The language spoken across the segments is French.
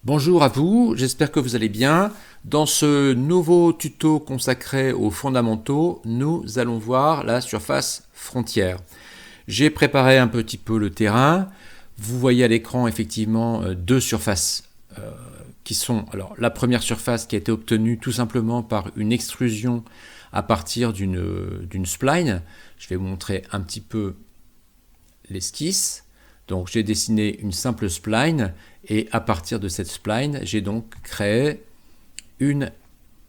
Bonjour à vous, j'espère que vous allez bien. Dans ce nouveau tuto consacré aux fondamentaux, nous allons voir la surface frontière. J'ai préparé un petit peu le terrain. Vous voyez à l'écran effectivement deux surfaces qui sont... Alors la première surface qui a été obtenue tout simplement par une extrusion à partir d'une spline. Je vais vous montrer un petit peu l'esquisse. Donc j'ai dessiné une simple spline et à partir de cette spline, j'ai donc créé une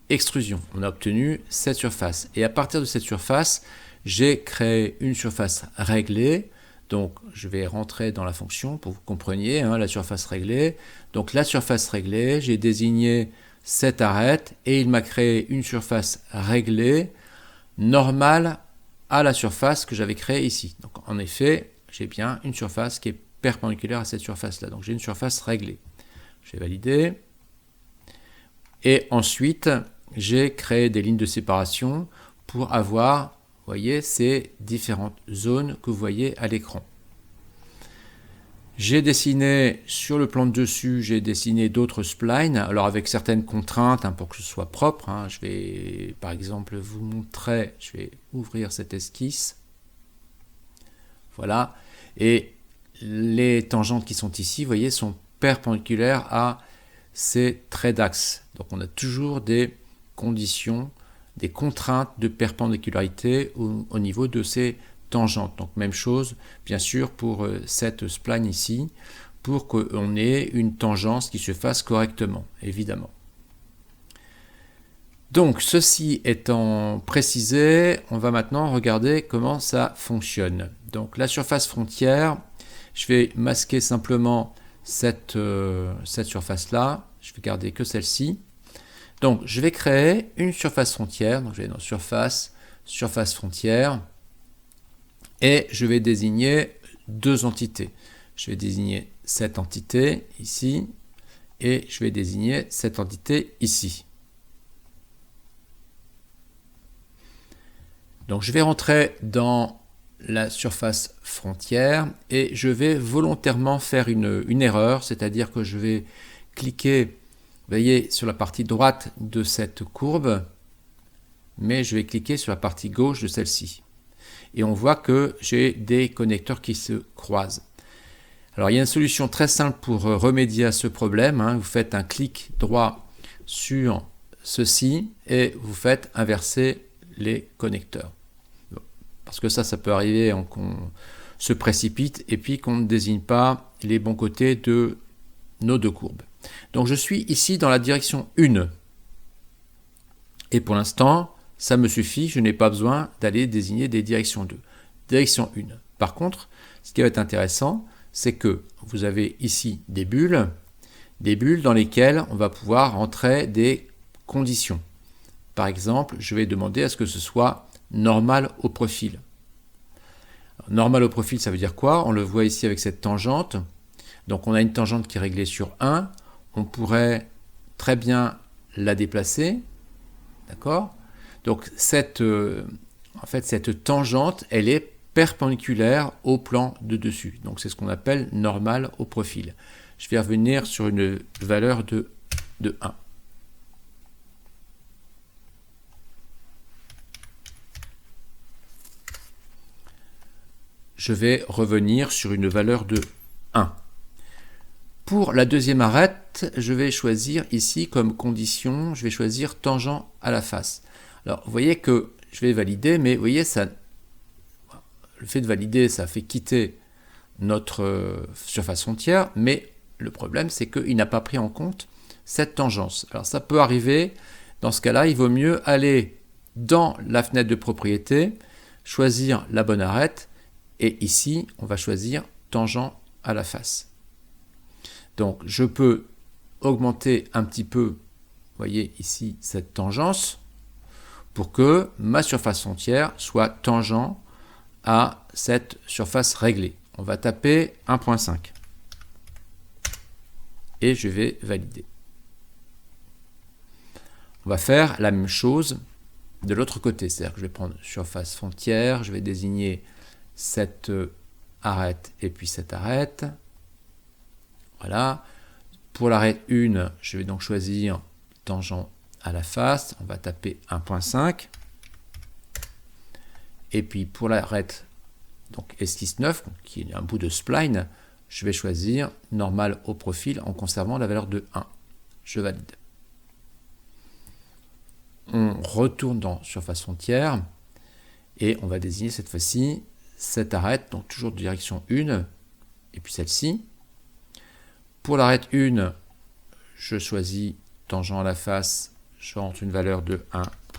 extrusion. On a obtenu cette surface. Et à partir de cette surface, j'ai créé une surface réglée. Donc je vais rentrer dans la fonction pour que vous compreniez la surface réglée. Donc la surface réglée, j'ai désigné cette arête et il m'a créé une surface réglée normale à la surface que j'avais créée ici. Donc en effet, j'ai bien une surface qui est perpendiculaire à cette surface-là. Donc j'ai une surface réglée. Je vais valider. Et ensuite, j'ai créé des lignes de séparation pour avoir, vous voyez, ces différentes zones que vous voyez à l'écran. J'ai dessiné, sur le plan de dessus, j'ai dessiné d'autres splines, alors avec certaines contraintes pour que ce soit propre. Je vais, par exemple, vous montrer, je vais ouvrir cette esquisse. Voilà. Et les tangentes qui sont ici, vous voyez, sont perpendiculaires à ces traits d'axe. Donc on a toujours des conditions, des contraintes de perpendicularité au niveau de ces tangentes. Donc même chose, bien sûr, pour cette spline ici, pour qu'on ait une tangence qui se fasse correctement, évidemment. Donc ceci étant précisé, on va maintenant regarder comment ça fonctionne. Donc la surface frontière, je vais masquer simplement cette surface-là. Je vais garder que celle-ci. Donc je vais créer une surface frontière. Donc je vais dans surface frontière. Et je vais désigner deux entités. Je vais désigner cette entité ici. Et je vais désigner cette entité ici. Donc je vais rentrer dans la surface frontière et je vais volontairement faire une erreur, c'est-à-dire que je vais cliquer, vous voyez, sur la partie droite de cette courbe, mais je vais cliquer sur la partie gauche de celle-ci. Et on voit que j'ai des connecteurs qui se croisent. Alors il y a une solution très simple pour remédier à ce problème. Vous faites un clic droit sur ceci et vous faites inverser les connecteurs. Parce que ça peut arriver qu'on se précipite et puis qu'on ne désigne pas les bons côtés de nos deux courbes. Donc je suis ici dans la direction 1. Et pour l'instant, ça me suffit, je n'ai pas besoin d'aller désigner des directions 2. Direction 1. Par contre, ce qui va être intéressant, c'est que vous avez ici des bulles dans lesquelles on va pouvoir entrer des conditions. Par exemple, je vais demander à ce que ce soit normal au profil. Normal au profil, ça veut dire quoi? On le voit ici avec cette tangente. Donc on a une tangente qui est réglée sur 1. On pourrait très bien la déplacer. D'accord? Donc cette tangente, elle est perpendiculaire au plan de dessus. Donc c'est ce qu'on appelle normal au profil. Je vais revenir sur une valeur de 1. Je vais revenir sur une valeur de 1. Pour la deuxième arête, je vais choisir ici comme condition, je vais choisir tangent à la face. Alors vous voyez que je vais valider, mais vous voyez, le fait de valider, ça fait quitter notre surface frontière, mais le problème c'est qu'il n'a pas pris en compte cette tangence. Alors ça peut arriver, dans ce cas-là, il vaut mieux aller dans la fenêtre de propriété, choisir la bonne arête, et ici, on va choisir tangent à la face. Donc, je peux augmenter un petit peu, vous voyez ici, cette tangence, pour que ma surface frontière soit tangent à cette surface réglée. On va taper 1.5. Et je vais valider. On va faire la même chose de l'autre côté. C'est-à-dire que je vais prendre surface frontière, je vais désigner cette arête et puis cette arête. Voilà. Pour l'arête 1, je vais donc choisir tangent à la face. On va taper 1.5. Et puis pour l'arête donc esquisse 9, qui est un bout de spline, je vais choisir normal au profil en conservant la valeur de 1. Je valide. On retourne dans surface frontière et on va désigner cette fois-ci cette arête, donc toujours de direction 1, et puis celle-ci. Pour l'arête 1, je choisis tangent à la face, je rentre une valeur de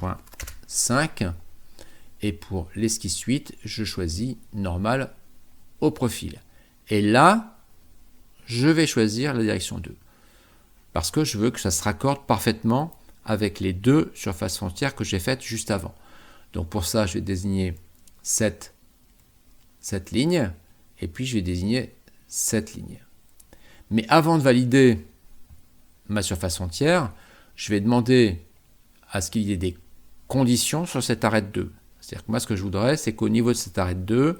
1.5. Et pour l'esquisse 8, je choisis normal au profil. Et là, je vais choisir la direction 2. Parce que je veux que ça se raccorde parfaitement avec les deux surfaces frontières que j'ai faites juste avant. Donc pour ça, je vais désigner cette ligne. Et puis je vais désigner cette ligne. Mais avant de valider ma surface frontière, je vais demander à ce qu'il y ait des conditions sur cette arête 2. C'est-à-dire que moi, ce que je voudrais, c'est qu'au niveau de cette arête 2,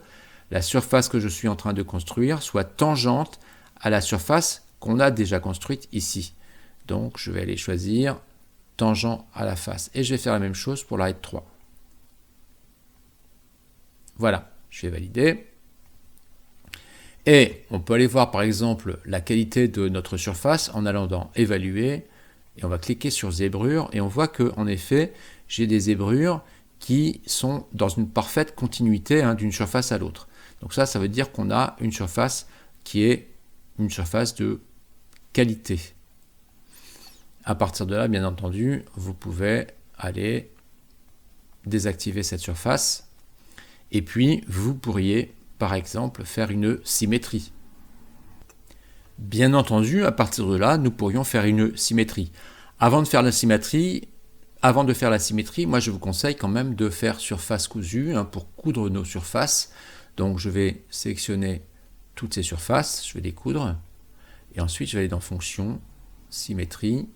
la surface que je suis en train de construire soit tangente à la surface qu'on a déjà construite ici. Donc, je vais aller choisir tangent à la face. Et je vais faire la même chose pour l'arête 3. Voilà, je vais valider. Et on peut aller voir, par exemple, la qualité de notre surface en allant dans « Évaluer ». Et on va cliquer sur « Zébrure » et on voit qu'en effet, j'ai des zébrures qui sont dans une parfaite continuité d'une surface à l'autre. Donc ça veut dire qu'on a une surface qui est une surface de qualité. À partir de là, bien entendu, vous pouvez aller désactiver cette surface. Et puis, vous pourriez, par exemple, faire une symétrie. Bien entendu, à partir de là, nous pourrions faire une symétrie. Avant de faire la symétrie, moi je vous conseille quand même de faire surface cousue pour coudre nos surfaces. Donc je vais sélectionner toutes ces surfaces, je vais les coudre. Et ensuite je vais aller dans Fonction, Symétrie.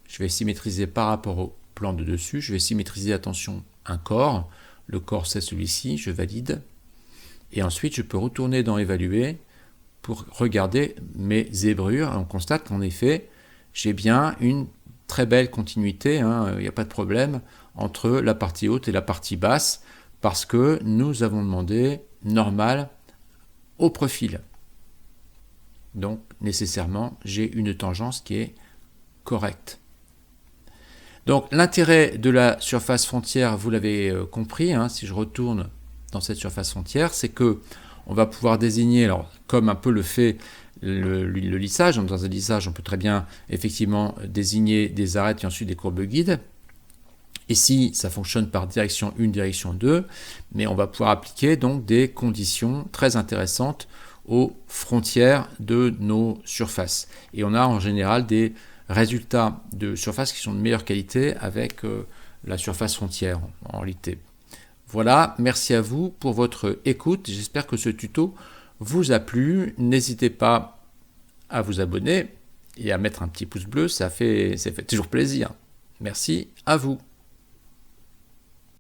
Je vais symétriser par rapport au plan de dessus. Je vais symétriser, attention, un corps. Le corps c'est celui-ci, je valide. Et ensuite je peux retourner dans Évaluer pour regarder mes zébrures. On constate qu'en effet, j'ai bien une très belle continuité, il n'y a pas de problème entre la partie haute et la partie basse, parce que nous avons demandé normal au profil. Donc, nécessairement, j'ai une tangence qui est correcte. Donc, l'intérêt de la surface frontière, vous l'avez compris, si je retourne dans cette surface frontière, c'est que on va pouvoir désigner, alors comme un peu le fait le lissage. Dans un lissage, on peut très bien effectivement désigner des arêtes et ensuite des courbes guides. Ici, ça fonctionne par direction 1, direction 2, mais on va pouvoir appliquer donc des conditions très intéressantes aux frontières de nos surfaces. Et on a en général des résultats de surface qui sont de meilleure qualité avec la surface frontière en réalité. Voilà, merci à vous pour votre écoute. J'espère que ce tuto vous a plu. N'hésitez pas à vous abonner et à mettre un petit pouce bleu, ça fait toujours plaisir. Merci à vous.